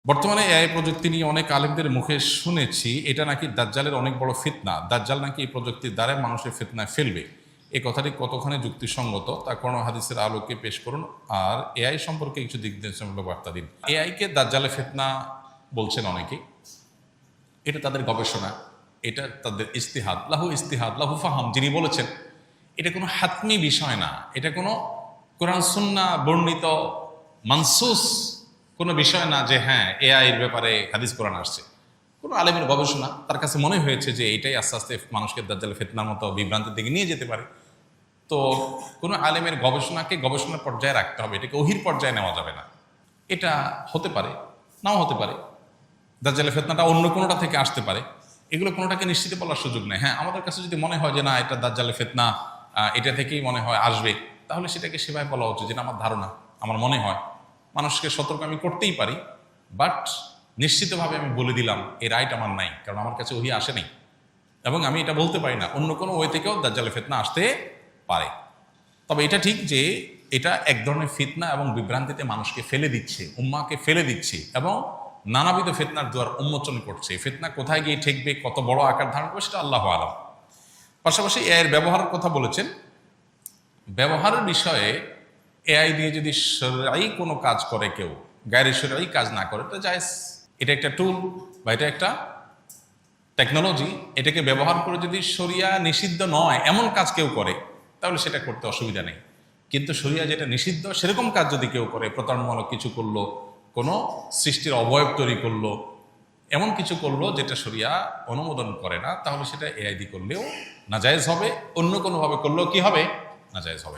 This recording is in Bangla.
বর্তমানে এআই প্রযুক্তি নিয়ে অনেক আলেমদের মুখে শুনেছি এটা নাকি দাজ্জালের অনেক বড় ফিতনা। দাজ্জাল নাকি এই প্রযুক্তির দ্বারা মানুষের ফিতনায় ফেলবে। এই কথাটি কতখানি যুক্তিসঙ্গত তা কোরআন হাদিসের আলোকে পেশ করুন, আর এআই সম্পর্কে কিছু দিক নির্দেশনামূলক বার্তা দিন। এআইকে দাজ্জালের ফিতনা বলছেন অনেকেই। এটা তাদের গবেষণা, এটা তাদের ইস্তিহাদ, লাহু ফাহাম যিনি বলেছেন। এটা কোনো হাতমি বিষয় না, এটা কোনো কোরআন সুন্নাহ বর্ণিত মানসুস কোনো বিষয় না যে হ্যাঁ এআই এর ব্যাপারে হাদিস কোরআন আসছে। কোনো আলেমের গবেষণা, তার কাছে মনে হয়েছে যে এটাই আস্তে আস্তে মানুষকে দাজ্জালের ফিতনার মতো বিভ্রান্তির দিকে নিয়ে যেতে পারে। তো কোনো আলেমের গবেষণাকে গবেষণার পর্যায়ে রাখতে হবে, এটাকে ওহির পর্যায়ে নেওয়া যাবে না। এটা হতে পারে, নাও হতে পারে, দাজ্জালের ফিতনাটা অন্য কোনোটা থেকে আসতে পারে। এগুলো কোনোটাকে নিশ্চিত বলার সুযোগ নেই। হ্যাঁ, আমাদের কাছে যদি মনে হয় যে না এটা দাজ্জালের ফিতনা, এটা থেকেই মনে হয় আসবে, তাহলে সেটাকে সেভাবে বলা উচিত, যেটা আমার ধারণা, আমার মনে হয়। মানুষকে সতর্ক আমি করতেই পারি, বাট নিশ্চিতভাবে আমি বলে দিলাম এই রাইট আমার নাই, কারণ আমার কাছে ওহি আসে নেই, এবং আমি এটা বলতে পারি না অন্য কোনো ওয়ে থেকেও দাজ্জালের ফিতনা আসতে পারে। তবে এটা ঠিক যে এটা এক ধরনের ফিতনা এবং বিভ্রান্তিতে মানুষকে ফেলে দিচ্ছে, উম্মাকে ফেলে দিচ্ছে, এবং নানাবিধ ফিতনার দুয়ার উন্মোচন করছে। ফিতনা কোথায় গিয়ে ঠেকবে, কত বড় আকার ধারণ করবে, সেটা আল্লাহু আলাম। পাশাপাশি এর ব্যবহারের কথা বলেছেন। ব্যবহারের বিষয়ে এআই দিয়ে যদি শরঈ কোনো কাজ করে কেউ, গায়রে শরঈ কাজ না করে, এটা জায়েজ। এটা একটা টুল বা এটা একটা টেকনোলজি, এটাকে ব্যবহার করে যদি শরিয়া নিষিদ্ধ নয় এমন কাজ কেউ করে, তাহলে সেটা করতে অসুবিধা নেই। কিন্তু শরিয়া যেটা নিষিদ্ধ সেরকম কাজ যদি কেউ করে, প্রতারণামূলক কিছু করলো, কোনো সৃষ্টির অবয়ব তৈরি করলো, এমন কিছু করলো যেটা শরিয়া অনুমোদন করে না, তাহলে সেটা এআই দিয়ে করলেও নাজায়েজ হবে, অন্য কোনোভাবে করলেও কি হবে, নাজায়েজ হবে।